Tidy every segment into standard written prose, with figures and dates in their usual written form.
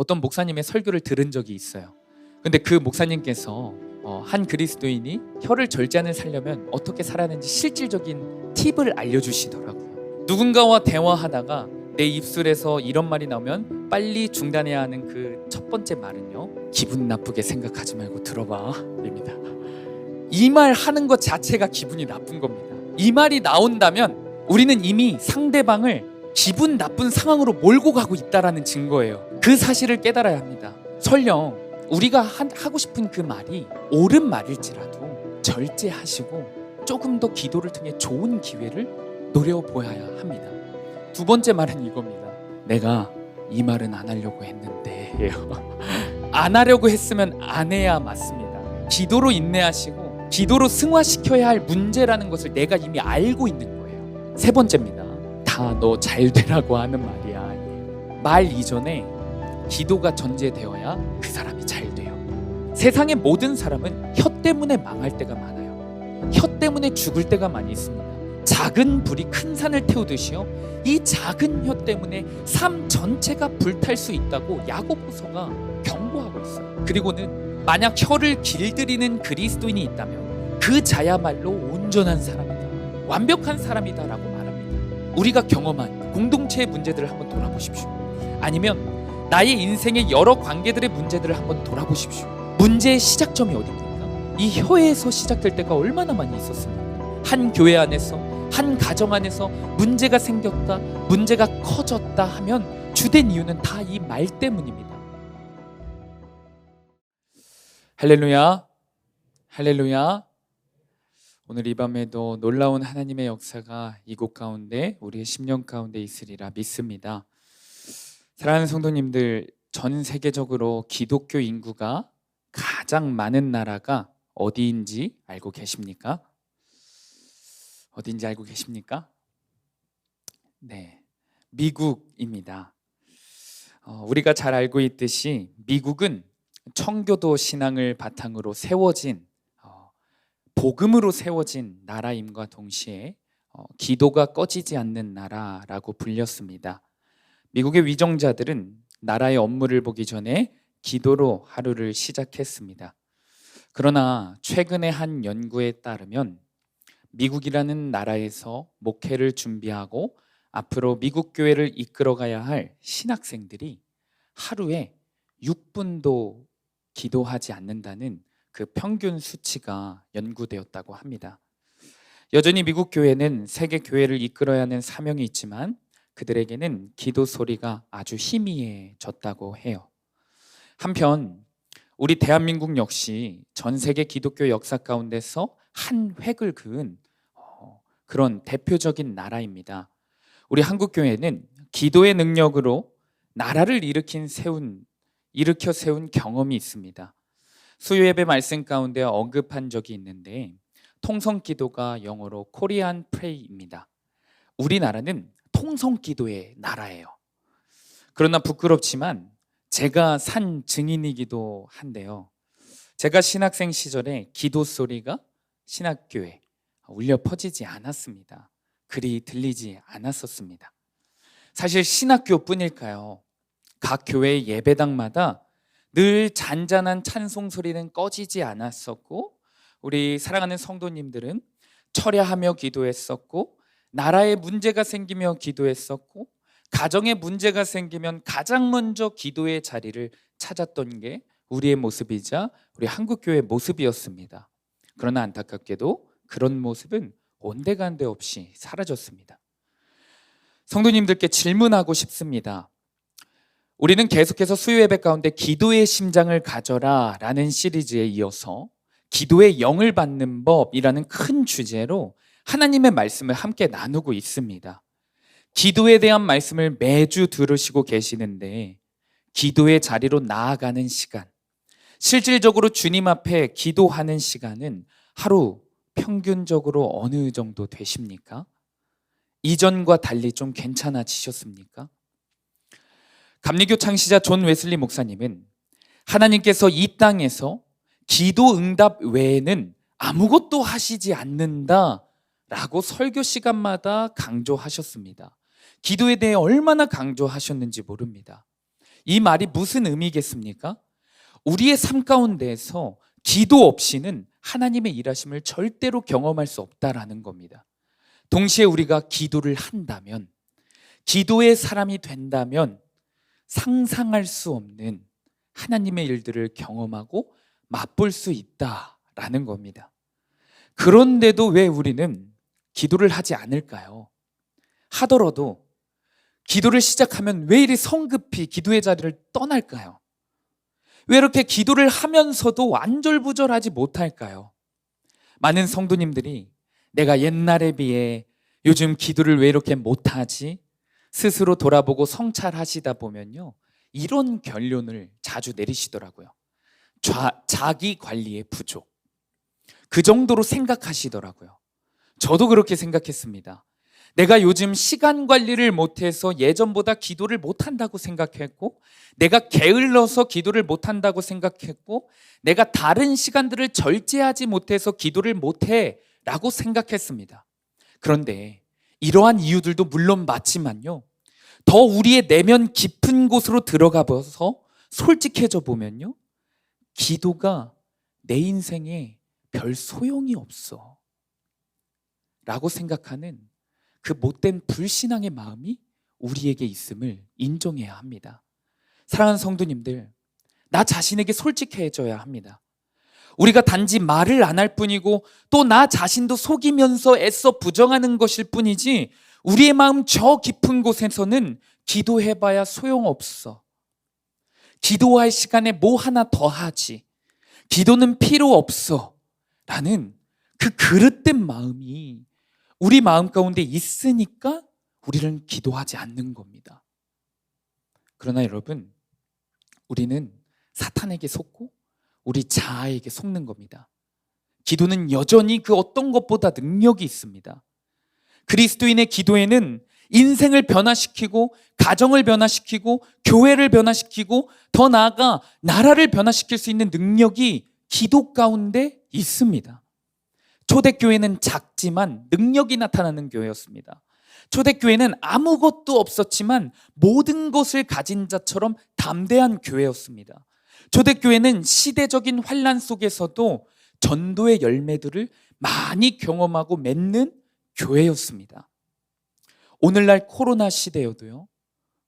어떤 목사님의 설교를 들은 적이 있어요. 근데 그 목사님께서 한 그리스도인이 혀를 절제하는 살려면 어떻게 살아야하는지 실질적인 팁을 알려주시더라고요. 누군가와 대화하다가 내 입술에서 이런 말이 나오면 빨리 중단해야 하는 그 첫 번째 말은요, 기분 나쁘게 생각하지 말고 들어봐 입니다. 이 말 하는 것 자체가 기분이 나쁜 겁니다. 이 말이 나온다면 우리는 이미 상대방을 기분 나쁜 상황으로 몰고 가고 있다는 증거예요. 그 사실을 깨달아야 합니다. 설령 우리가 하고 싶은 그 말이 옳은 말일지라도 절제하시고 조금 더 기도를 통해 좋은 기회를 노려보아야 합니다. 두 번째 말은 이겁니다. 내가 이 말은 안 하려고 했는데 안 하려고 했으면 안 해야 맞습니다. 기도로 인내하시고 기도로 승화시켜야 할 문제라는 것을 내가 이미 알고 있는 거예요. 세 번째입니다. 다 너 잘 되라고 하는 말이야. 말 이전에 기도가 전제되어야 그 사람이 잘 돼요. 세상의 모든 사람은 혀 때문에 망할 때가 많아요. 혀 때문에 죽을 때가 많이 있습니다. 작은 불이 큰 산을 태우듯이요, 이 작은 혀 때문에 삶 전체가 불탈 수 있다고 야고보서가 경고하고 있어요. 그리고는 만약 혀를 길들이는 그리스도인이 있다면 그 자야말로 온전한 사람이다, 완벽한 사람이다라고 말합니다. 우리가 경험한 공동체의 문제들을 한번 돌아보십시오. 아니면 나의 인생의 여러 관계들의 문제들을 한번 돌아보십시오. 문제의 시작점이 어디입니까? 이 혀에서 시작될 때가 얼마나 많이 있었습니까? 한 교회 안에서, 한 가정 안에서 문제가 생겼다, 문제가 커졌다 하면 주된 이유는 다 이 말 때문입니다. 할렐루야, 할렐루야. 오늘 이 밤에도 놀라운 하나님의 역사가 이곳 가운데, 우리의 심령 가운데 있으리라 믿습니다. 사랑하는 성도님들, 전 세계적으로 기독교 인구가 가장 많은 나라가 어디인지 알고 계십니까? 어디인지 알고 계십니까? 네, 미국입니다. 우리가 잘 알고 있듯이 미국은 청교도 신앙을 바탕으로 세워진, 복음으로 세워진 나라임과 동시에 기도가 꺼지지 않는 나라라고 불렸습니다. 미국의 위정자들은 나라의 업무를 보기 전에 기도로 하루를 시작했습니다. 그러나 최근의 한 연구에 따르면 미국이라는 나라에서 목회를 준비하고 앞으로 미국 교회를 이끌어가야 할 신학생들이 하루에 6분도 기도하지 않는다는 그 평균 수치가 연구되었다고 합니다. 여전히 미국 교회는 세계 교회를 이끌어야 하는 사명이 있지만 그들에게는 기도 소리가 아주 희미해졌다고 해요. 한편 우리 대한민국 역시 전 세계 기독교 역사 가운데서 한 획을 그은 그런 대표적인 나라입니다. 우리 한국 교회는 기도의 능력으로 나라를 일으켜 세운 경험이 있습니다. 수요 예배 말씀 가운데 언급한 적이 있는데, 통성 기도가 영어로 코리안 프레이입니다. 우리나라는 통성 기도의 나라예요. 그러나 부끄럽지만 제가 산 증인이기도 한데요, 제가 신학생 시절에 기도 소리가 신학교에 울려 퍼지지 않았습니다. 그리 들리지 않았었습니다. 사실 신학교뿐일까요? 각 교회 예배당마다 늘 잔잔한 찬송 소리는 꺼지지 않았었고, 우리 사랑하는 성도님들은 철야하며 기도했었고, 나라에 문제가 생기며 기도했었고, 가정에 문제가 생기면 가장 먼저 기도의 자리를 찾았던 게 우리의 모습이자 우리 한국교회의 모습이었습니다. 그러나 안타깝게도 그런 모습은 온데간데 없이 사라졌습니다. 성도님들께 질문하고 싶습니다. 우리는 계속해서 수요 예배 가운데 기도의 심장을 가져라 라는 시리즈에 이어서 기도의 영을 받는 법이라는 큰 주제로 하나님의 말씀을 함께 나누고 있습니다. 기도에 대한 말씀을 매주 들으시고 계시는데, 기도의 자리로 나아가는 시간, 실질적으로 주님 앞에 기도하는 시간은 하루 평균적으로 어느 정도 되십니까? 이전과 달리 좀 괜찮아지셨습니까? 감리교 창시자 존 웨슬리 목사님은 하나님께서 이 땅에서 기도 응답 외에는 아무것도 하시지 않는다라고 설교 시간마다 강조하셨습니다. 기도에 대해 얼마나 강조하셨는지 모릅니다. 이 말이 무슨 의미겠습니까? 우리의 삶 가운데에서 기도 없이는 하나님의 일하심을 절대로 경험할 수 없다라는 겁니다. 동시에 우리가 기도를 한다면, 기도의 사람이 된다면 상상할 수 없는 하나님의 일들을 경험하고 맛볼 수 있다라는 겁니다. 그런데도 왜 우리는 기도를 하지 않을까요? 하더라도 기도를 시작하면 왜 이리 성급히 기도의 자리를 떠날까요? 왜 이렇게 기도를 하면서도 안절부절하지 못할까요? 많은 성도님들이 내가 옛날에 비해 요즘 기도를 왜 이렇게 못하지? 스스로 돌아보고 성찰하시다 보면요, 이런 결론을 자주 내리시더라고요. 자기 관리의 부족. 그 정도로 생각하시더라고요. 저도 그렇게 생각했습니다. 내가 요즘 시간 관리를 못해서 예전보다 기도를 못한다고 생각했고, 내가 게을러서 기도를 못한다고 생각했고, 내가 다른 시간들을 절제하지 못해서 기도를 못해 라고 생각했습니다. 그런데 이러한 이유들도 물론 맞지만요, 더 우리의 내면 깊은 곳으로 들어가 봐서 솔직해져 보면요, 기도가 내 인생에 별 소용이 없어 라고 생각하는 그 못된 불신앙의 마음이 우리에게 있음을 인정해야 합니다. 사랑하는 성도님들, 나 자신에게 솔직해져야 합니다. 우리가 단지 말을 안 할 뿐이고 또 나 자신도 속이면서 애써 부정하는 것일 뿐이지, 우리의 마음 저 깊은 곳에서는 기도해봐야 소용없어. 기도할 시간에 뭐 하나 더 하지. 기도는 필요 없어. 라는 그 그릇된 마음이 우리 마음 가운데 있으니까 우리는 기도하지 않는 겁니다. 그러나 여러분, 우리는 사탄에게 속고 우리 자아에게 속는 겁니다. 기도는 여전히 그 어떤 것보다 능력이 있습니다. 그리스도인의 기도에는 인생을 변화시키고 가정을 변화시키고 교회를 변화시키고 더 나아가 나라를 변화시킬 수 있는 능력이 기도 가운데 있습니다. 초대교회는 작지만 능력이 나타나는 교회였습니다. 초대교회는 아무것도 없었지만 모든 것을 가진 자처럼 담대한 교회였습니다. 초대교회는 시대적인 환난 속에서도 전도의 열매들을 많이 경험하고 맺는 교회였습니다. 오늘날 코로나 시대여도요,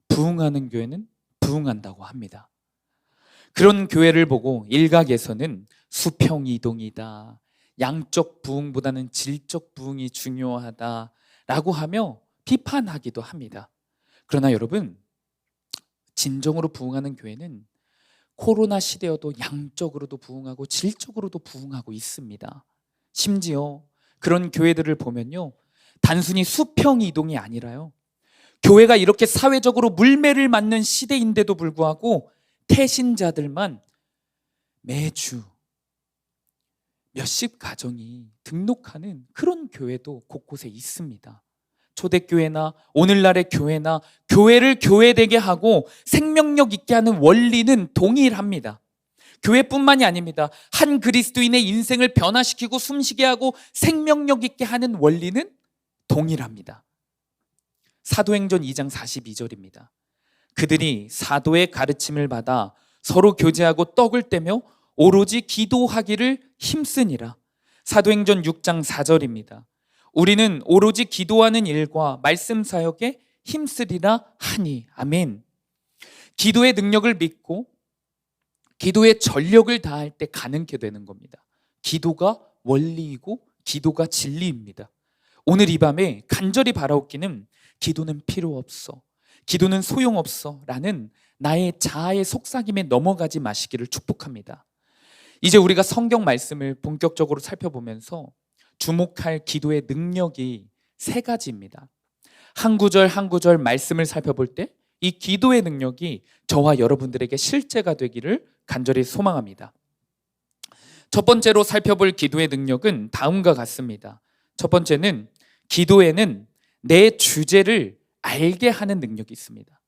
부흥하는 교회는 부흥한다고 합니다. 그런 교회를 보고 일각에서는 수평 이동이다, 양적 부흥보다는 질적 부흥이 중요하다라고 하며 비판하기도 합니다. 그러나 여러분, 진정으로 부흥하는 교회는 코로나 시대여도 양적으로도 부흥하고 질적으로도 부흥하고 있습니다. 심지어 그런 교회들을 보면요, 단순히 수평 이동이 아니라요, 교회가 이렇게 사회적으로 물매를 맞는 시대인데도 불구하고 태신자들만 매주 몇십 가정이 등록하는 그런 교회도 곳곳에 있습니다. 초대교회나 오늘날의 교회나 교회를 교회되게 하고 생명력 있게 하는 원리는 동일합니다. 교회뿐만이 아닙니다. 한 그리스도인의 인생을 변화시키고 숨쉬게 하고 생명력 있게 하는 원리는 동일합니다. 사도행전 2장 42절입니다. 그들이 사도의 가르침을 받아 서로 교제하고 떡을 떼며 오로지 기도하기를 힘쓰니라. 사도행전 6장 4절입니다. 우리는 오로지 기도하는 일과 말씀 사역에 힘쓰리라 하니. 아멘. 기도의 능력을 믿고 기도의 전력을 다할 때 가능케 되는 겁니다. 기도가 원리이고 기도가 진리입니다. 오늘 이 밤에 간절히 바라옵기는 기도는 필요 없어, 기도는 소용없어 라는 나의 자아의 속삭임에 넘어가지 마시기를 축복합니다. 이제 우리가 성경 말씀을 본격적으로 살펴보면서 주목할 기도의 능력이 세 가지입니다. 한 구절 한 구절 말씀을 살펴볼 때 이 기도의 능력이 저와 여러분들에게 실제가 되기를 간절히 소망합니다. 첫 번째로 살펴볼 기도의 능력은 다음과 같습니다. 첫 번째는 기도에는 내 주제를 알게 하는 능력이 있습니다.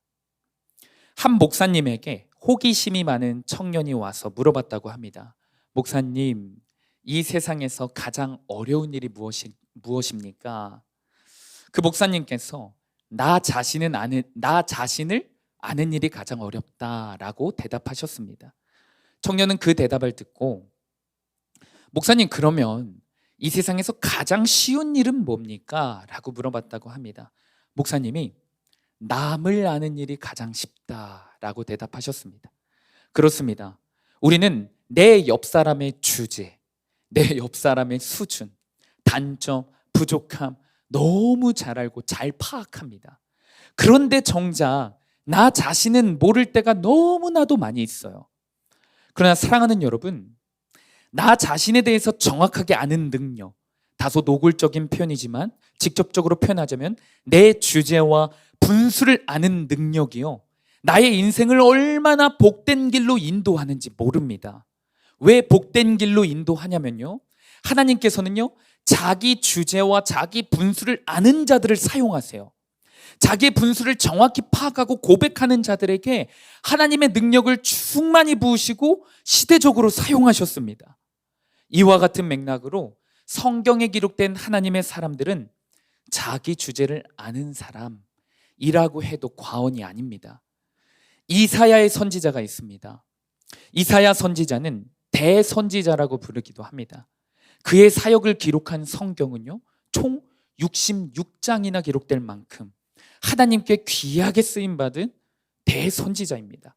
한 목사님에게 호기심이 많은 청년이 와서 물어봤다고 합니다. 목사님, 이 세상에서 가장 어려운 일이 무엇입니까? 그 목사님께서 나 자신을 아는 일이 가장 어렵다라고 대답하셨습니다. 청년은 그 대답을 듣고 목사님, 그러면 이 세상에서 가장 쉬운 일은 뭡니까? 라고 물어봤다고 합니다. 목사님이 남을 아는 일이 가장 쉽다라고 대답하셨습니다. 그렇습니다. 우리는 내 옆 사람의 주제, 내 옆 사람의 수준, 단점, 부족함 너무 잘 알고 잘 파악합니다. 그런데 정작 나 자신은 모를 때가 너무나도 많이 있어요. 그러나 사랑하는 여러분, 나 자신에 대해서 정확하게 아는 능력, 다소 노골적인 표현이지만 직접적으로 표현하자면 내 주제와 분수를 아는 능력이요, 나의 인생을 얼마나 복된 길로 인도하는지 모릅니다. 왜 복된 길로 인도하냐면요, 하나님께서는요 자기 주제와 자기 분수를 아는 자들을 사용하세요. 자기의 분수를 정확히 파악하고 고백하는 자들에게 하나님의 능력을 충만히 부으시고 시대적으로 사용하셨습니다. 이와 같은 맥락으로 성경에 기록된 하나님의 사람들은 자기 주제를 아는 사람이라고 해도 과언이 아닙니다. 이사야의 선지자가 있습니다. 이사야 선지자는 대선지자라고 부르기도 합니다. 그의 사역을 기록한 성경은요 총 66장이나 기록될 만큼 하나님께 귀하게 쓰임받은 대선지자입니다.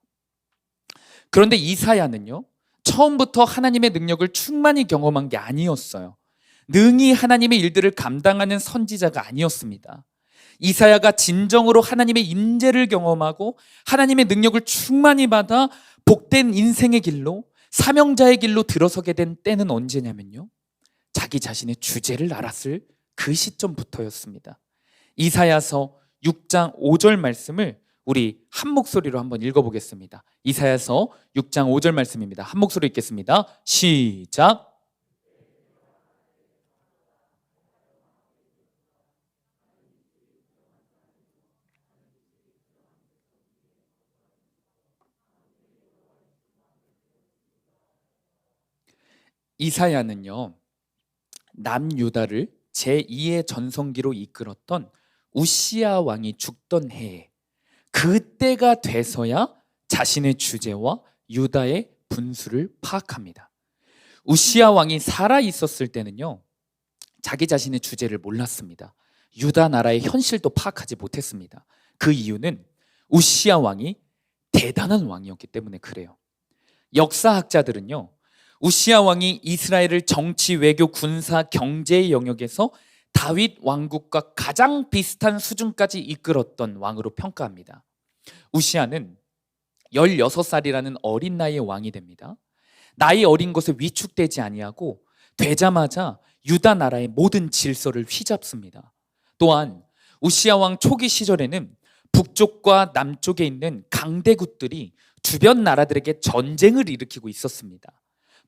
그런데 이사야는요 처음부터 하나님의 능력을 충만히 경험한 게 아니었어요. 능히 하나님의 일들을 감당하는 선지자가 아니었습니다. 이사야가 진정으로 하나님의 임재를 경험하고 하나님의 능력을 충만히 받아 복된 인생의 길로, 사명자의 길로 들어서게 된 때는 언제냐면요, 자기 자신의 주제를 알았을 그 시점부터였습니다. 이사야서 6장 5절 말씀을 우리 한 목소리로 한번 읽어보겠습니다. 이사야서 6장 5절 말씀입니다. 한 목소리 읽겠습니다. 시작. 이사야는요 남유다를 제2의 전성기로 이끌었던 우시야 왕이 죽던 해에 그때가 돼서야 자신의 주제와 유다의 분수를 파악합니다. 우시야 왕이 살아 있었을 때는요 자기 자신의 주제를 몰랐습니다. 유다 나라의 현실도 파악하지 못했습니다. 그 이유는 우시야 왕이 대단한 왕이었기 때문에 그래요. 역사학자들은요 우시야 왕이 이스라엘을 정치, 외교, 군사, 경제의 영역에서 다윗 왕국과 가장 비슷한 수준까지 이끌었던 왕으로 평가합니다. 우시야는 16살이라는 어린 나이에 왕이 됩니다. 나이 어린 것에 위축되지 아니하고 되자마자 유다 나라의 모든 질서를 휘잡습니다. 또한 우시야 왕 초기 시절에는 북쪽과 남쪽에 있는 강대국들이 주변 나라들에게 전쟁을 일으키고 있었습니다.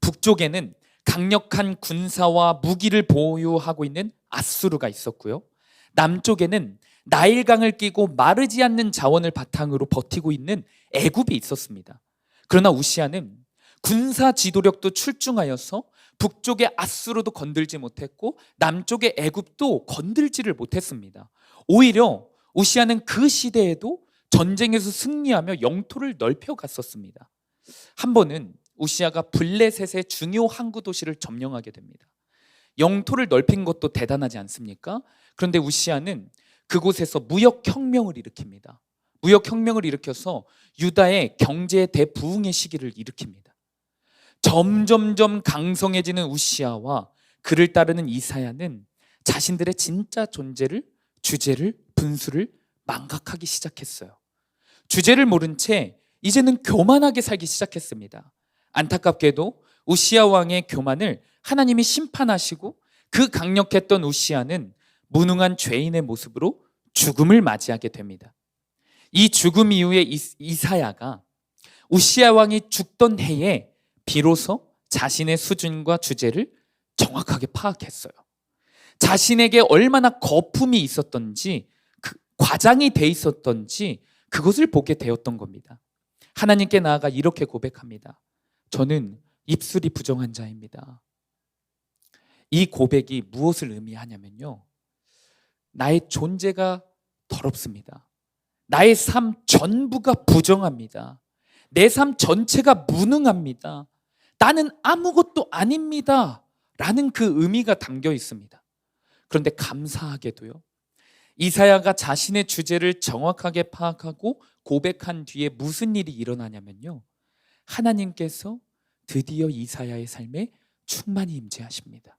북쪽에는 강력한 군사와 무기를 보유하고 있는 아수르가 있었고요, 남쪽에는 나일강을 끼고 마르지 않는 자원을 바탕으로 버티고 있는 애굽이 있었습니다. 그러나 우시야는 군사 지도력도 출중하여서 북쪽의 아수르도 건들지 못했고 남쪽의 애굽도 건들지를 못했습니다. 오히려 우시야는 그 시대에도 전쟁에서 승리하며 영토를 넓혀갔었습니다. 한 번은 우시야가 블레셋의 중요 항구 도시를 점령하게 됩니다. 영토를 넓힌 것도 대단하지 않습니까? 그런데 우시야는 그곳에서 무역혁명을 일으킵니다. 무역혁명을 일으켜서 유다의 경제 대부흥의 시기를 일으킵니다. 점점점 강성해지는 우시야와 그를 따르는 이사야는 자신들의 진짜 존재를, 주제를, 분수를 망각하기 시작했어요. 주제를 모른 채 이제는 교만하게 살기 시작했습니다. 안타깝게도 우시야 왕의 교만을 하나님이 심판하시고 그 강력했던 우시야는 무능한 죄인의 모습으로 죽음을 맞이하게 됩니다. 이 죽음 이후에 이사야가 우시야 왕이 죽던 해에 비로소 자신의 수준과 주제를 정확하게 파악했어요. 자신에게 얼마나 거품이 있었던지, 과장이 돼 있었던지 그것을 보게 되었던 겁니다. 하나님께 나아가 이렇게 고백합니다. 저는 입술이 부정한 자입니다. 이 고백이 무엇을 의미하냐면요, 나의 존재가 더럽습니다. 나의 삶 전부가 부정합니다. 내 삶 전체가 무능합니다. 나는 아무것도 아닙니다. 라는 그 의미가 담겨 있습니다. 그런데 감사하게도요, 이사야가 자신의 주제를 정확하게 파악하고 고백한 뒤에 무슨 일이 일어나냐면요, 하나님께서 드디어 이사야의 삶에 충만히 임재하십니다.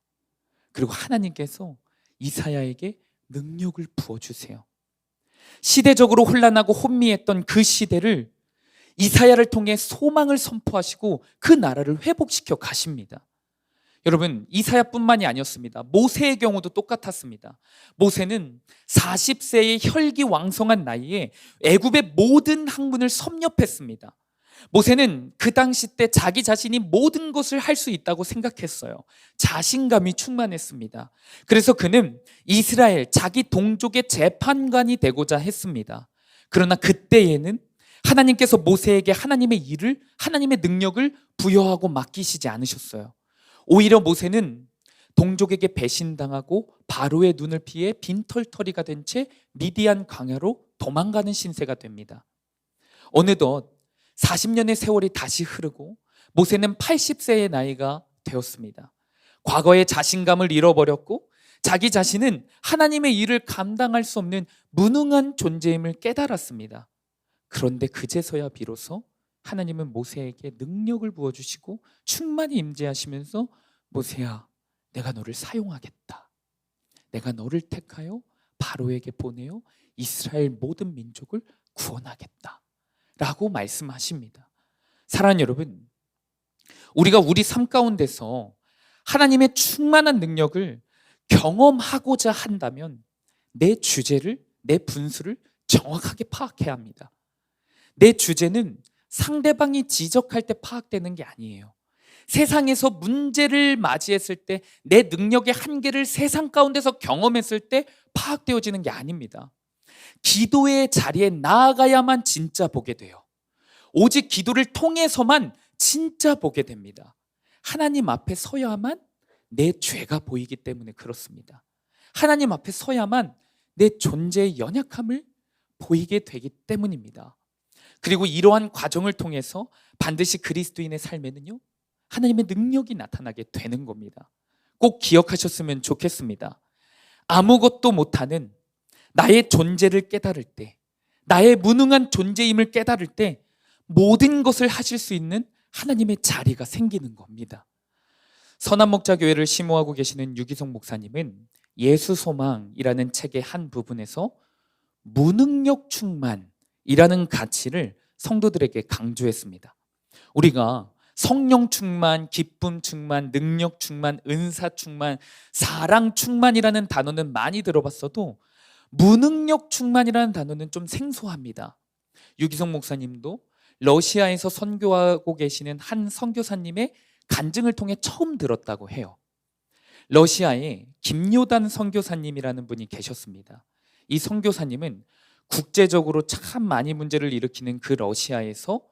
그리고 하나님께서 이사야에게 능력을 부어주세요. 시대적으로 혼란하고 혼미했던 그 시대를 이사야를 통해 소망을 선포하시고 그 나라를 회복시켜 가십니다. 여러분, 이사야뿐만이 아니었습니다. 모세의 경우도 똑같았습니다. 모세는 40세의 혈기왕성한 나이에 애굽의 모든 학문을 섭렵했습니다. 모세는 그 당시 때 자기 자신이 모든 것을 할 수 있다고 생각했어요. 자신감이 충만했습니다. 그래서 그는 이스라엘 자기 동족의 재판관이 되고자 했습니다. 그러나 그때에는 하나님께서 모세에게 하나님의 일을, 하나님의 능력을 부여하고 맡기시지 않으셨어요. 오히려 모세는 동족에게 배신당하고 바로의 눈을 피해 빈털터리가 된 채 미디안 광야로 도망가는 신세가 됩니다. 어느덧 40년의 세월이 다시 흐르고 모세는 80세의 나이가 되었습니다. 과거의 자신감을 잃어버렸고 자기 자신은 하나님의 일을 감당할 수 없는 무능한 존재임을 깨달았습니다. 그런데 그제서야 비로소 하나님은 모세에게 능력을 부어주시고 충만히 임재하시면서, 모세야, 내가 너를 사용하겠다. 내가 너를 택하여 바로에게 보내어 이스라엘 모든 민족을 구원하겠다 라고 말씀하십니다. 사랑하는 여러분, 우리가 우리 삶 가운데서 하나님의 충만한 능력을 경험하고자 한다면 내 주제를, 내 분수를 정확하게 파악해야 합니다. 내 주제는 상대방이 지적할 때 파악되는 게 아니에요. 세상에서 문제를 맞이했을 때 내 능력의 한계를 세상 가운데서 경험했을 때 파악되어지는 게 아닙니다. 기도의 자리에 나아가야만 진짜 보게 돼요. 오직 기도를 통해서만 진짜 보게 됩니다. 하나님 앞에 서야만 내 죄가 보이기 때문에 그렇습니다. 하나님 앞에 서야만 내 존재의 연약함을 보이게 되기 때문입니다. 그리고 이러한 과정을 통해서 반드시 그리스도인의 삶에는요, 하나님의 능력이 나타나게 되는 겁니다. 꼭 기억하셨으면 좋겠습니다. 아무것도 못하는 나의 존재를 깨달을 때, 나의 무능한 존재임을 깨달을 때 모든 것을 하실 수 있는 하나님의 자리가 생기는 겁니다. 선한목자교회를 심호하고 계시는 유기성 목사님은 예수소망이라는 책의 한 부분에서 무능력 충만이라는 가치를 성도들에게 강조했습니다. 우리가 성령 충만, 기쁨 충만, 능력 충만, 은사 충만, 사랑 충만이라는 단어는 많이 들어봤어도 무능력 충만이라는 단어는 좀 생소합니다. 유기성 목사님도 러시아에서 선교하고 계시는 한 선교사님의 간증을 통해 처음 들었다고 해요. 러시아에 김요단 선교사님이라는 분이 계셨습니다. 이 선교사님은 국제적으로 참 많이 문제를 일으키는 그 러시아에서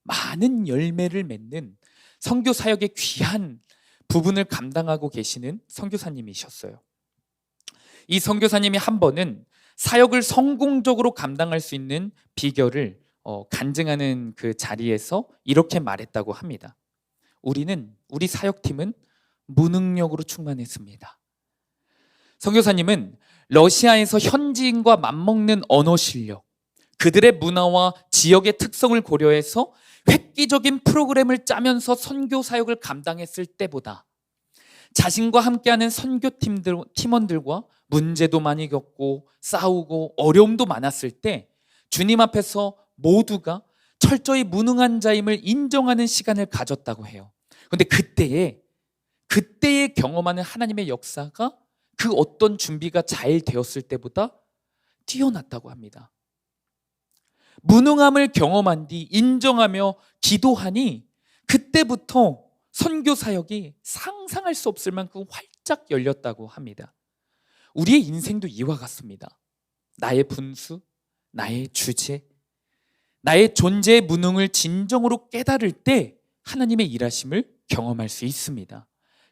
많은 열매를 맺는 선교 사역의 귀한 부분을 감당하고 계시는 선교사님이셨어요. 이 선교사님이 한 번은 사역을 성공적으로 감당할 수 있는 비결을 간증하는 그 자리에서 이렇게 말했다고 합니다. 우리 사역팀은 무능력으로 충만했습니다. 선교사님은 러시아에서 현지인과 맞먹는 언어 실력, 그들의 문화와 지역의 특성을 고려해서 획기적인 프로그램을 짜면서 선교 사역을 감당했을 때보다 자신과 함께하는 팀원들과 문제도 많이 겪고 싸우고 어려움도 많았을 때 주님 앞에서 모두가 철저히 무능한 자임을 인정하는 시간을 가졌다고 해요. 그런데 그때에 경험하는 하나님의 역사가 그 어떤 준비가 잘 되었을 때보다 뛰어났다고 합니다. 무능함을 경험한 뒤 인정하며 기도하니 그때부터 선교 사역이 상상할 수 없을 만큼 활짝 열렸다고 합니다. 우리의 인생도 이와 같습니다. 나의 분수, 나의 주제, 나의 존재의 무능을 진정으로 깨달을 때 하나님의 일하심을 경험할 수 있습니다.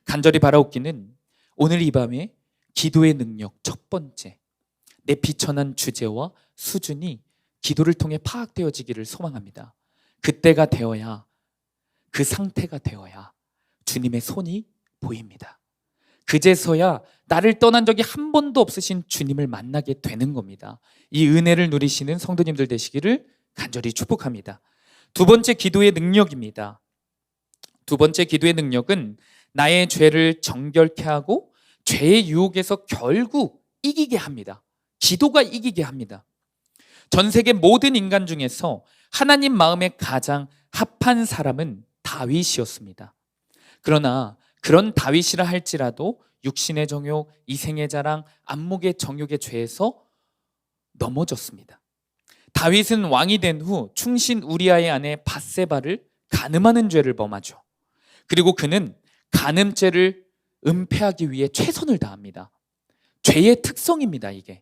간절히 바라옵기는 오늘 이 밤에 기도의 능력 첫 번째, 내 비천한 주제와 수준이 기도를 통해 파악되어지기를 소망합니다. 그때가 되어야, 그 상태가 되어야 주님의 손이 보입니다. 그제서야 나를 떠난 적이 한 번도 없으신 주님을 만나게 되는 겁니다. 이 은혜를 누리시는 성도님들 되시기를 간절히 축복합니다. 두 번째 기도의 능력입니다. 두 번째 기도의 능력은 나의 죄를 정결케 하고 죄의 유혹에서 결국 이기게 합니다. 기도가 이기게 합니다. 전 세계 모든 인간 중에서 하나님 마음에 가장 합한 사람은 다윗이었습니다. 그러나 그런 다윗이라 할지라도 육신의 정욕, 이생의 자랑, 안목의 정욕의 죄에서 넘어졌습니다. 다윗은 왕이 된 후 충신 우리아의 아내 밧세바를 간음하는 죄를 범하죠. 그리고 그는 간음죄를 은폐하기 위해 최선을 다합니다. 죄의 특성입니다. 이게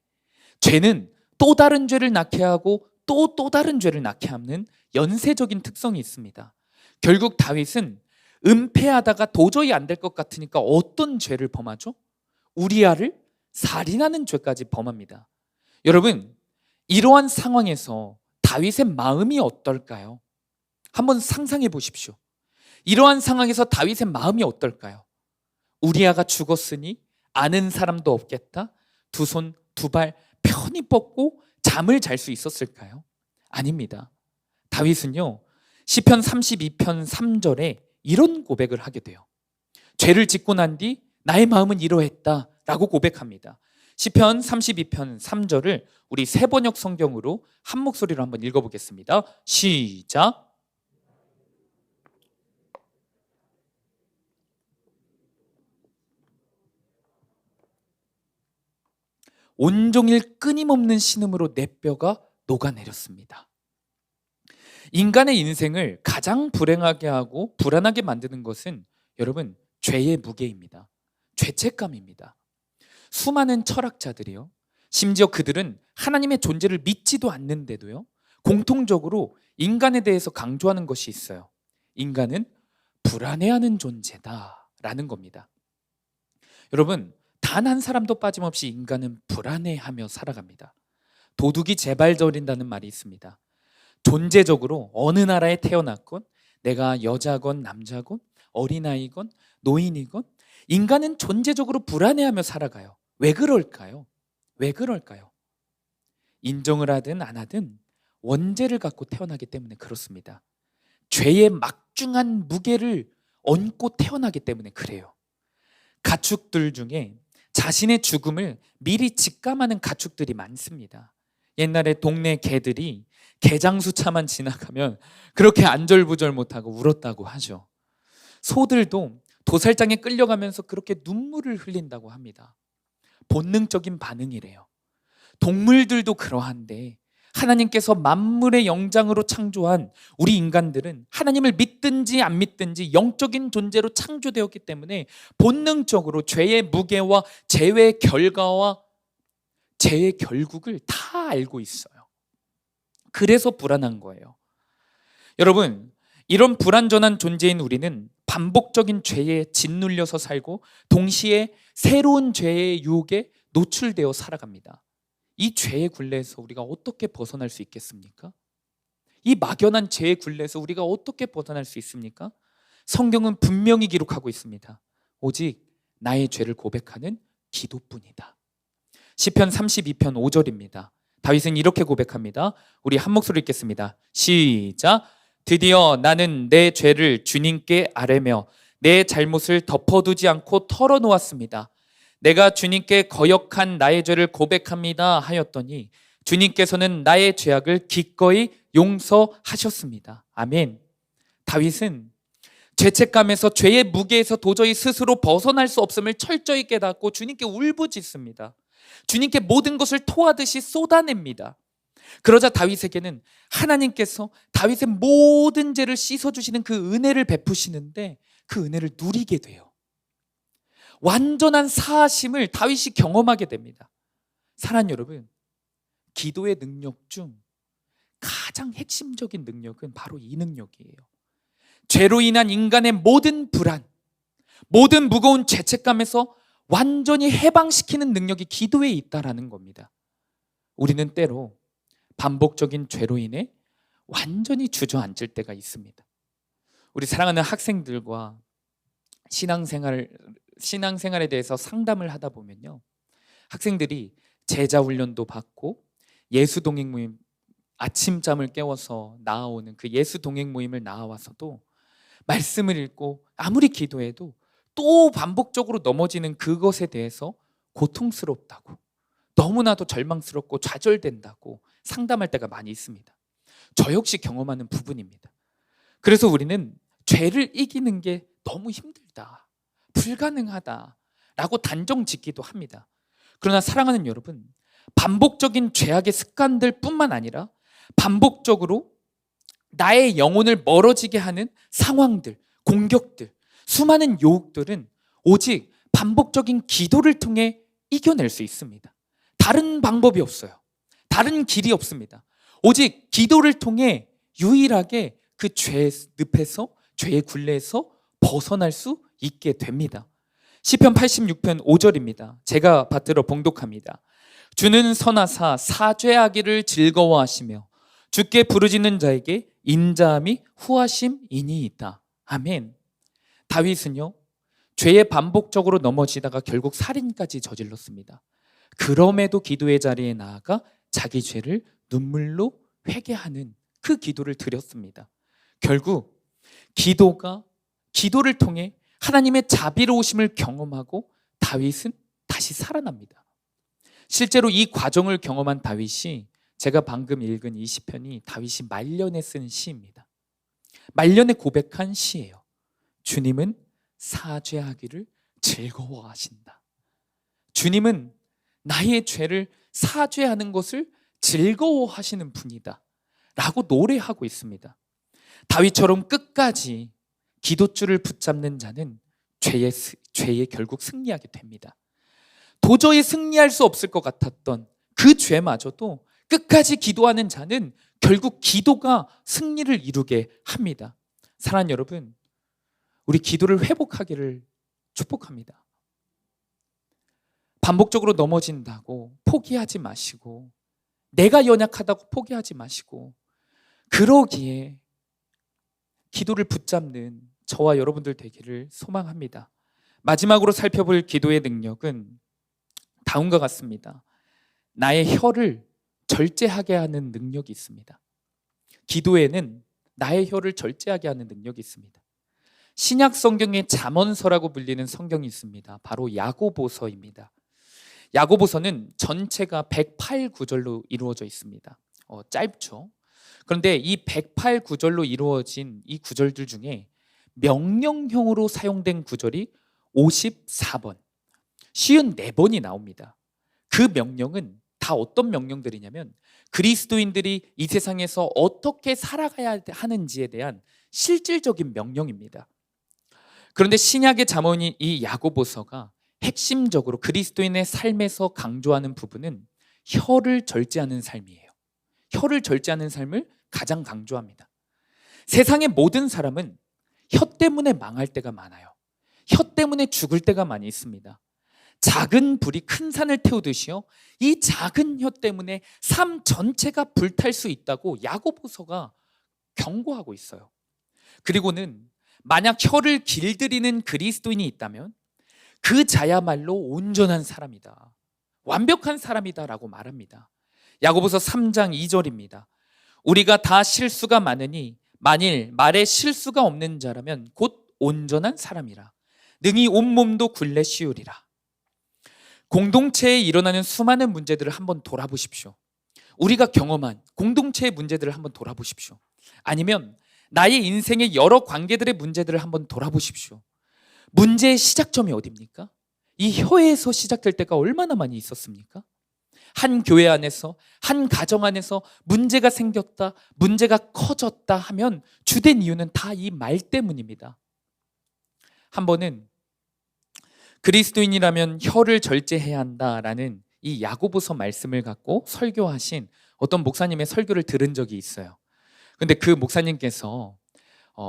죄는 또 다른 죄를 낳게 하고 또 다른 죄를 낳게 하는 연쇄적인 특성이 있습니다. 결국 다윗은 은폐하다가 도저히 안 될 것 같으니까 어떤 죄를 범하죠? 우리아를 살인하는 죄까지 범합니다. 여러분, 이러한 상황에서 다윗의 마음이 어떨까요? 한번 상상해 보십시오. 이러한 상황에서 다윗의 마음이 어떨까요? 우리아가 죽었으니 아는 사람도 없겠다. 두 손, 두 발 편히 뻗고 잠을 잘 수 있었을까요? 아닙니다. 다윗은요, 시편 32편 3절에 이런 고백을 하게 돼요. 죄를 짓고 난 뒤 나의 마음은 이러했다 라고 고백합니다. 시편 32편 3절을 우리 새번역 성경으로 한 목소리로 한번 읽어보겠습니다. 시작. 온종일 끊임없는 신음으로 내 뼈가 녹아내렸습니다. 인간의 인생을 가장 불행하게 하고 불안하게 만드는 것은 여러분 죄의 무게입니다. 죄책감입니다. 수많은 철학자들이요, 심지어 그들은 하나님의 존재를 믿지도 않는데도요, 공통적으로 인간에 대해서 강조하는 것이 있어요. 인간은 불안해하는 존재다라는 겁니다. 여러분, 단 한 사람도 빠짐없이 인간은 불안해하며 살아갑니다. 도둑이 제발 저린다는 말이 있습니다. 존재적으로 어느 나라에 태어났건, 내가 여자건 남자건 어린아이건 노인이건 인간은 존재적으로 불안해하며 살아가요. 왜 그럴까요? 왜 그럴까요? 인정을 하든 안 하든 원죄를 갖고 태어나기 때문에 그렇습니다. 죄의 막중한 무게를 얹고 태어나기 때문에 그래요. 가축들 중에 자신의 죽음을 미리 직감하는 가축들이 많습니다. 옛날에 동네 개들이 개장수차만 지나가면 그렇게 안절부절 못하고 울었다고 하죠. 소들도 도살장에 끌려가면서 그렇게 눈물을 흘린다고 합니다. 본능적인 반응이래요. 동물들도 그러한데 하나님께서 만물의 영장으로 창조한 우리 인간들은 하나님을 믿든지 안 믿든지 영적인 존재로 창조되었기 때문에 본능적으로 죄의 무게와 죄의 결과와 죄의 결국을 다 알고 있어요. 그래서 불안한 거예요. 여러분, 이런 불완전한 존재인 우리는 반복적인 죄에 짓눌려서 살고 동시에 새로운 죄의 유혹에 노출되어 살아갑니다. 이 죄의 굴레에서 우리가 어떻게 벗어날 수 있겠습니까? 이 막연한 죄의 굴레에서 우리가 어떻게 벗어날 수 있습니까? 성경은 분명히 기록하고 있습니다. 오직 나의 죄를 고백하는 기도뿐이다. 시편 32편 5절입니다. 다윗은 이렇게 고백합니다. 우리 한 목소리 읽겠습니다. 시작. 드디어 나는 내 죄를 주님께 아뢰며 내 잘못을 덮어두지 않고 털어놓았습니다. 내가 주님께 거역한 나의 죄를 고백합니다 하였더니 주님께서는 나의 죄악을 기꺼이 용서하셨습니다. 아멘. 다윗은 죄책감에서 죄의 무게에서 도저히 스스로 벗어날 수 없음을 철저히 깨닫고 주님께 울부짖습니다. 주님께 모든 것을 토하듯이 쏟아냅니다. 그러자 다윗에게는 하나님께서 다윗의 모든 죄를 씻어주시는 그 은혜를 베푸시는데 그 은혜를 누리게 돼요. 완전한 사하심을 다윗이 경험하게 됩니다. 사랑하는 여러분, 기도의 능력 중 가장 핵심적인 능력은 바로 이 능력이에요. 죄로 인한 인간의 모든 불안, 모든 무거운 죄책감에서 완전히 해방시키는 능력이 기도에 있다라는 겁니다. 우리는 때로 반복적인 죄로 인해 완전히 주저앉을 때가 있습니다. 우리 사랑하는 학생들과 신앙생활에 대해서 상담을 하다 보면요, 학생들이 제자 훈련도 받고 예수 동행 모임, 아침잠을 깨워서 나아오는 그 예수 동행 모임을 나와서도 말씀을 읽고 아무리 기도해도 또 반복적으로 넘어지는 그것에 대해서 고통스럽다고, 너무나도 절망스럽고 좌절된다고 상담할 때가 많이 있습니다. 저 역시 경험하는 부분입니다. 그래서 우리는 죄를 이기는 게 너무 힘들다, 불가능하다라고 단정 짓기도 합니다. 그러나 사랑하는 여러분, 반복적인 죄악의 습관들 뿐만 아니라 반복적으로 나의 영혼을 멀어지게 하는 상황들, 공격들, 수많은 유혹들은 오직 반복적인 기도를 통해 이겨낼 수 있습니다. 다른 방법이 없어요. 다른 길이 없습니다. 오직 기도를 통해 유일하게 그 죄의 늪에서, 죄의 굴레에서 벗어날 수 있게 됩니다. 시편 86편 5절입니다. 제가 받들어 봉독합니다. 주는 선하사 사죄하기를 즐거워하시며 주께 부르짖는 자에게 인자함이 후하심이니이다. 아멘. 다윗은요, 죄에 반복적으로 넘어지다가 결국 살인까지 저질렀습니다. 그럼에도 기도의 자리에 나아가 자기 죄를 눈물로 회개하는 그 기도를 드렸습니다. 결국 기도를 통해 하나님의 자비로우심을 경험하고 다윗은 다시 살아납니다. 실제로 이 과정을 경험한 다윗이, 제가 방금 읽은 이 시편이 다윗이 말년에 쓴 시입니다. 말년에 고백한 시예요. 주님은 사죄하기를 즐거워하신다. 주님은 나의 죄를 사죄하는 것을 즐거워하시는 분이다 라고 노래하고 있습니다. 다윗처럼 끝까지 기도줄을 붙잡는 자는 죄에 결국 승리하게 됩니다. 도저히 승리할 수 없을 것 같았던 그 죄마저도 끝까지 기도하는 자는 결국 기도가 승리를 이루게 합니다. 사랑하는 여러분, 우리 기도를 회복하기를 축복합니다. 반복적으로 넘어진다고 포기하지 마시고, 내가 연약하다고 포기하지 마시고, 그러기에 기도를 붙잡는 저와 여러분들 되기를 소망합니다. 마지막으로 살펴볼 기도의 능력은 다음과 같습니다. 나의 혀를 절제하게 하는 능력이 있습니다. 기도에는 나의 혀를 절제하게 하는 능력이 있습니다. 신약 성경의 잠언서라고 불리는 성경이 있습니다. 바로 야고보서입니다. 야고보서는 전체가 108구절로 이루어져 있습니다. 짧죠. 그런데 이 108구절로 이루어진 이 구절들 중에 명령형으로 사용된 구절이 54번, 54번이 나옵니다. 그 명령은 다 어떤 명령들이냐면 그리스도인들이 이 세상에서 어떻게 살아가야 하는지에 대한 실질적인 명령입니다. 그런데 신약의 잠언인 이 야고보서가 핵심적으로 그리스도인의 삶에서 강조하는 부분은 혀를 절제하는 삶이에요. 혀를 절제하는 삶을 가장 강조합니다. 세상의 모든 사람은 혀 때문에 망할 때가 많아요. 혀 때문에 죽을 때가 많이 있습니다. 작은 불이 큰 산을 태우듯이요, 이 작은 혀 때문에 삶 전체가 불탈 수 있다고 야고보서가 경고하고 있어요. 그리고는 만약 혀를 길들이는 그리스도인이 있다면 그 자야말로 온전한 사람이다, 완벽한 사람이다라고 말합니다. 야고보서 3장 2절입니다. 우리가 다 실수가 많으니 만일 말에 실수가 없는 자라면 곧 온전한 사람이라 능히 온몸도 굴레 씌우리라. 공동체에 일어나는 수많은 문제들을 한번 돌아보십시오. 우리가 경험한 공동체의 문제들을 한번 돌아보십시오. 아니면 나의 인생의 여러 관계들의 문제들을 한번 돌아보십시오. 문제의 시작점이 어디입니까? 이 혀에서 시작될 때가 얼마나 많이 있었습니까? 한 교회 안에서, 한 가정 안에서 문제가 생겼다, 문제가 커졌다 하면 주된 이유는 다 이 말 때문입니다. 한 번은 그리스도인이라면 혀를 절제해야 한다라는 이 야고보서 말씀을 갖고 설교하신 어떤 목사님의 설교를 들은 적이 있어요. 근데 그 목사님께서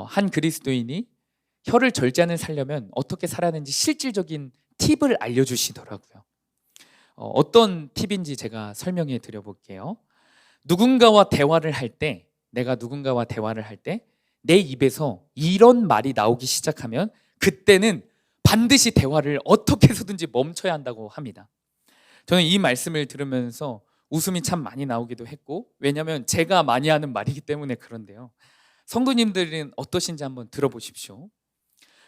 한 그리스도인이 혀를 절제하는 살려면 어떻게 살아야하는지 실질적인 팁을 알려주시더라고요. 어떤 팁인지 제가 설명해 드려볼게요. 누군가와 대화를 할 때, 내가 누군가와 대화를 할 때 내 입에서 이런 말이 나오기 시작하면 그때는 반드시 대화를 어떻게 해서든지 멈춰야 한다고 합니다. 저는 이 말씀을 들으면서 웃음이 참 많이 나오기도 했고, 왜냐하면 제가 많이 하는 말이기 때문에 그런데요. 성도님들은 어떠신지 한번 들어보십시오.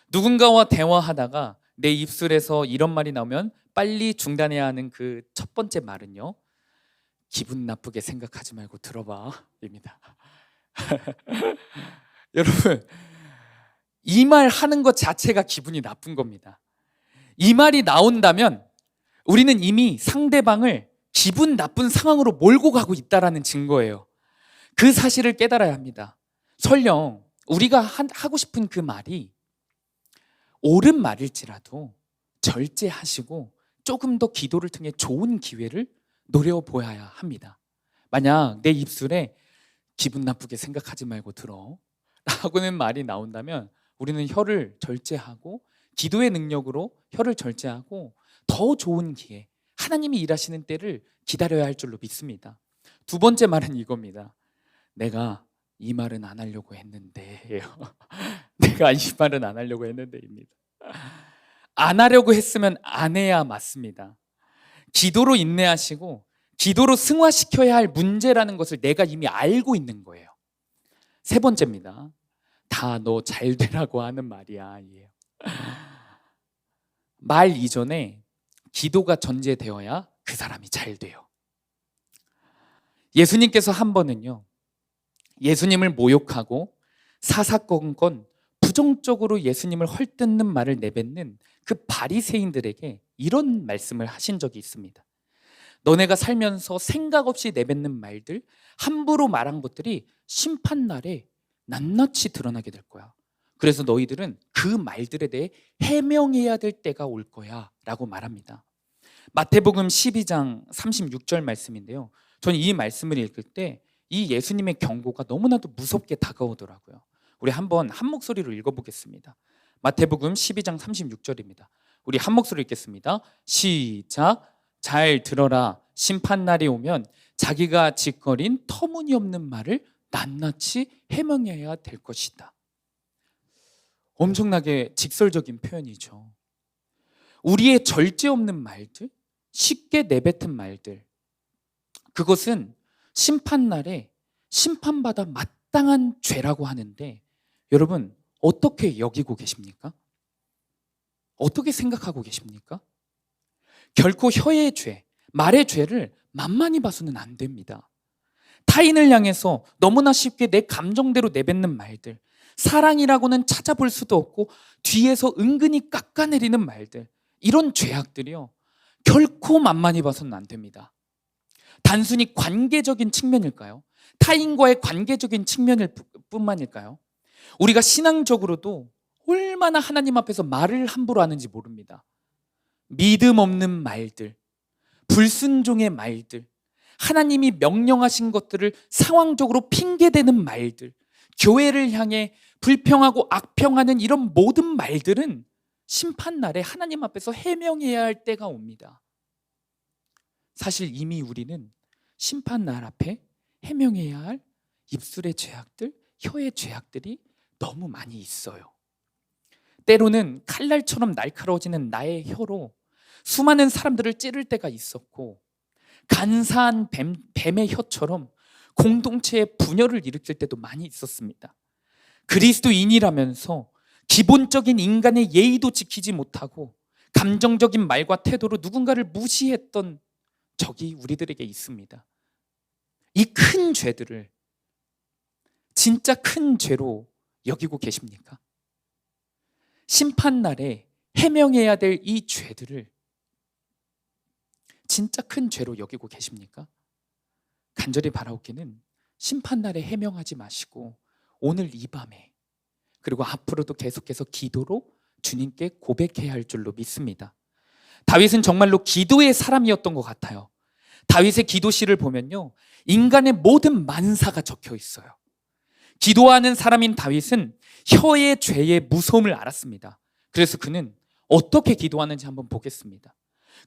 누군가와 대화하다가 내 입술에서 이런 말이 나오면 빨리 중단해야 하는 그 첫 번째 말은요, 기분 나쁘게 생각하지 말고 들어봐 입니다. 여러분, 이 말 하는 것 자체가 기분이 나쁜 겁니다. 이 말이 나온다면 우리는 이미 상대방을 기분 나쁜 상황으로 몰고 가고 있다는 증거예요. 그 사실을 깨달아야 합니다. 설령 우리가 하고 싶은 그 말이 옳은 말일지라도 절제하시고 조금 더 기도를 통해 좋은 기회를 노려보아야 합니다. 만약 내 입술에 기분 나쁘게 생각하지 말고 들어 라고는 말이 나온다면 우리는 혀를 절제하고 기도의 능력으로 혀를 절제하고 더 좋은 기회, 하나님이 일하시는 때를 기다려야 할 줄로 믿습니다. 두 번째 말은 이겁니다. 내가 이 말은 안 하려고 했는데요. 내가 이 말은 안 하려고 했는데입니다. 안 하려고 했으면 안 해야 맞습니다. 기도로 인내하시고 기도로 승화시켜야 할 문제라는 것을 내가 이미 알고 있는 거예요. 세 번째입니다. 다 너 잘 되라고 하는 말이야. 말 이전에 기도가 전제되어야 그 사람이 잘 돼요. 예수님께서 한 번은요, 예수님을 모욕하고 사사건건 부정적으로 예수님을 헐뜯는 말을 내뱉는 그 바리새인들에게 이런 말씀을 하신 적이 있습니다. 너네가 살면서 생각 없이 내뱉는 말들, 함부로 말한 것들이 심판날에 낱낱이 드러나게 될 거야. 그래서 너희들은 그 말들에 대해 해명해야 될 때가 올 거야 라고 말합니다. 마태복음 12장 36절 말씀인데요, 저는 이 말씀을 읽을 때 이 예수님의 경고가 너무나도 무섭게 다가오더라고요. 우리 한번 한 목소리로 읽어보겠습니다. 마태복음 12장 36절입니다. 우리 한 목소리 읽겠습니다. 시작. 잘 들어라. 심판날이 오면 자기가 짓거린 터무니없는 말을 낱낱이 해명해야 될 것이다. 엄청나게 직설적인 표현이죠. 우리의 절제 없는 말들, 쉽게 내뱉은 말들, 그것은 심판날에 심판받아 마땅한 죄라고 하는데, 여러분 어떻게 여기고 계십니까? 어떻게 생각하고 계십니까? 결코 혀의 죄, 말의 죄를 만만히 봐서는 안 됩니다. 타인을 향해서 너무나 쉽게 내 감정대로 내뱉는 말들, 사랑이라고는 찾아볼 수도 없고 뒤에서 은근히 깎아내리는 말들, 이런 죄악들이요, 결코 만만히 봐서는 안 됩니다. 단순히 관계적인 측면일까요? 타인과의 관계적인 측면일 뿐만일까요? 우리가 신앙적으로도 얼마나 하나님 앞에서 말을 함부로 하는지 모릅니다. 믿음 없는 말들, 불순종의 말들, 하나님이 명령하신 것들을 상황적으로 핑계대는 말들, 교회를 향해 불평하고 악평하는 이런 모든 말들은 심판날에 하나님 앞에서 해명해야 할 때가 옵니다. 사실 이미 우리는 심판날 앞에 해명해야 할 입술의 죄악들, 혀의 죄악들이 너무 많이 있어요. 때로는 칼날처럼 날카로워지는 나의 혀로 수많은 사람들을 찌를 때가 있었고, 간사한 뱀의 혀처럼 공동체의 분열을 일으킬 때도 많이 있었습니다. 그리스도인이라면서 기본적인 인간의 예의도 지키지 못하고 감정적인 말과 태도로 누군가를 무시했던 적이 우리들에게 있습니다. 이 큰 죄들을 진짜 큰 죄로 여기고 계십니까? 심판날에 해명해야 될 이 죄들을 진짜 큰 죄로 여기고 계십니까? 간절히 바라옵기는 심판날에 해명하지 마시고 오늘 이 밤에, 그리고 앞으로도 계속해서 기도로 주님께 고백해야 할 줄로 믿습니다. 다윗은 정말로 기도의 사람이었던 것 같아요. 다윗의 기도시를 보면요, 인간의 모든 만사가 적혀 있어요. 기도하는 사람인 다윗은 혀의 죄의 무서움을 알았습니다. 그래서 그는 어떻게 기도하는지 한번 보겠습니다.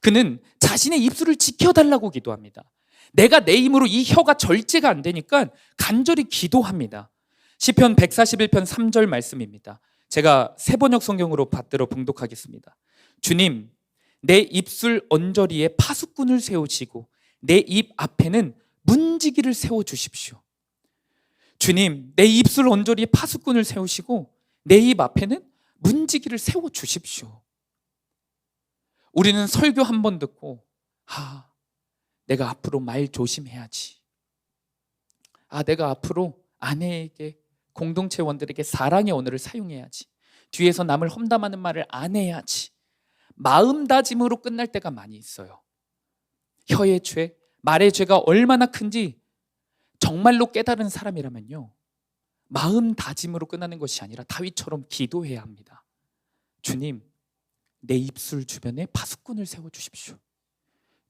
그는 자신의 입술을 지켜달라고 기도합니다. 내가 내 힘으로 이 혀가 절제가 안 되니까 간절히 기도합니다. 시편 141편 3절 말씀입니다. 제가 새번역 성경으로 받들어 봉독하겠습니다. 주님, 내 입술 언저리에 파수꾼을 세우시고 내 입 앞에는 문지기를 세워주십시오. 주님, 내 입술 언저리에 파수꾼을 세우시고 내 입 앞에는 문지기를 세워주십시오. 우리는 설교 한 번 듣고 내가 앞으로 말 조심해야지. 내가 앞으로 아내에게, 공동체원들에게 사랑의 언어를 사용해야지. 뒤에서 남을 험담하는 말을 안 해야지. 마음다짐으로 끝날 때가 많이 있어요. 혀의 죄, 말의 죄가 얼마나 큰지 정말로 깨달은 사람이라면요, 마음다짐으로 끝나는 것이 아니라 다윗처럼 기도해야 합니다. 주님, 내 입술 주변에 파수꾼을 세워주십시오.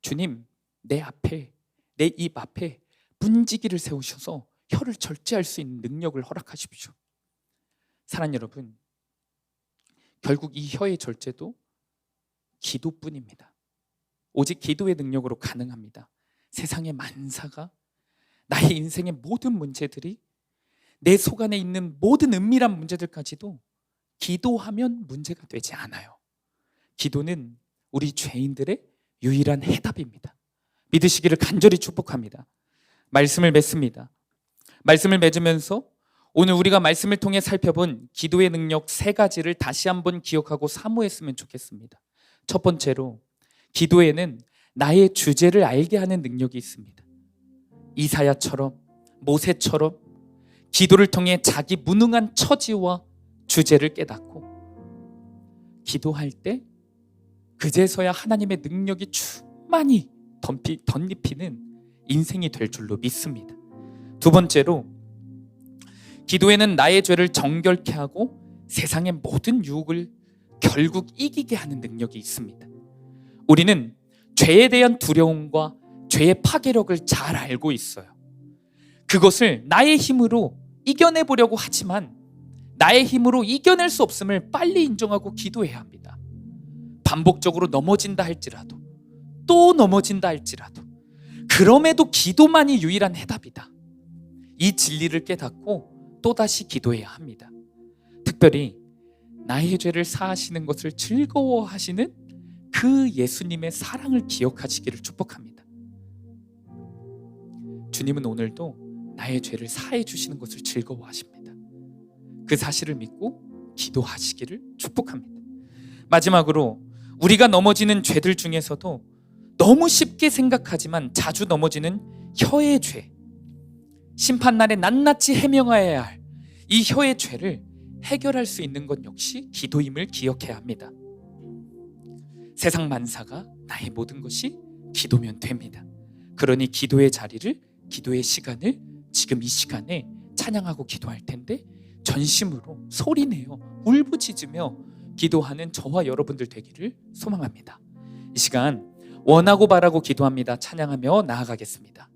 주님, 내 입 앞에 문지기를 세우셔서 혀를 절제할 수 있는 능력을 허락하십시오. 사랑하는 여러분, 결국 이 혀의 절제도 기도뿐입니다. 오직 기도의 능력으로 가능합니다. 세상의 만사가, 나의 인생의 모든 문제들이, 내 속 안에 있는 모든 은밀한 문제들까지도 기도하면 문제가 되지 않아요. 기도는 우리 죄인들의 유일한 해답입니다. 믿으시기를 간절히 축복합니다. 말씀을 맺습니다. 말씀을 맺으면서 오늘 우리가 말씀을 통해 살펴본 기도의 능력 3가지를 다시 한번 기억하고 사모했으면 좋겠습니다. 첫 번째로, 기도에는 나의 주제를 알게 하는 능력이 있습니다. 이사야처럼, 모세처럼 기도를 통해 자기 무능한 처지와 주제를 깨닫고 기도할 때 그제서야 하나님의 능력이 충만히 덧입히는 인생이 될 줄로 믿습니다. 두 번째로, 기도에는 나의 죄를 정결케 하고 세상의 모든 유혹을 결국 이기게 하는 능력이 있습니다. 우리는 죄에 대한 두려움과 죄의 파괴력을 잘 알고 있어요. 그것을 나의 힘으로 이겨내보려고 하지만 나의 힘으로 이겨낼 수 없음을 빨리 인정하고 기도해야 합니다. 반복적으로 넘어진다 할지라도, 또 넘어진다 할지라도, 그럼에도 기도만이 유일한 해답이다. 이 진리를 깨닫고 또다시 기도해야 합니다. 특별히 나의 죄를 사하시는 것을 즐거워하시는 그 예수님의 사랑을 기억하시기를 축복합니다. 주님은 오늘도 나의 죄를 사해 주시는 것을 즐거워하십니다. 그 사실을 믿고 기도하시기를 축복합니다. 마지막으로, 우리가 넘어지는 죄들 중에서도 너무 쉽게 생각하지만 자주 넘어지는 혀의 죄, 심판날에 낱낱이 해명해야 할 이 혀의 죄를 해결할 수 있는 것 역시 기도임을 기억해야 합니다. 세상 만사가, 나의 모든 것이 기도면 됩니다. 그러니 기도의 자리를, 기도의 시간을 지금 이 시간에 찬양하고 기도할 텐데 전심으로 소리내어 울부짖으며 기도하는 저와 여러분들 되기를 소망합니다. 이 시간 원하고 바라고 기도합니다. 찬양하며 나아가겠습니다.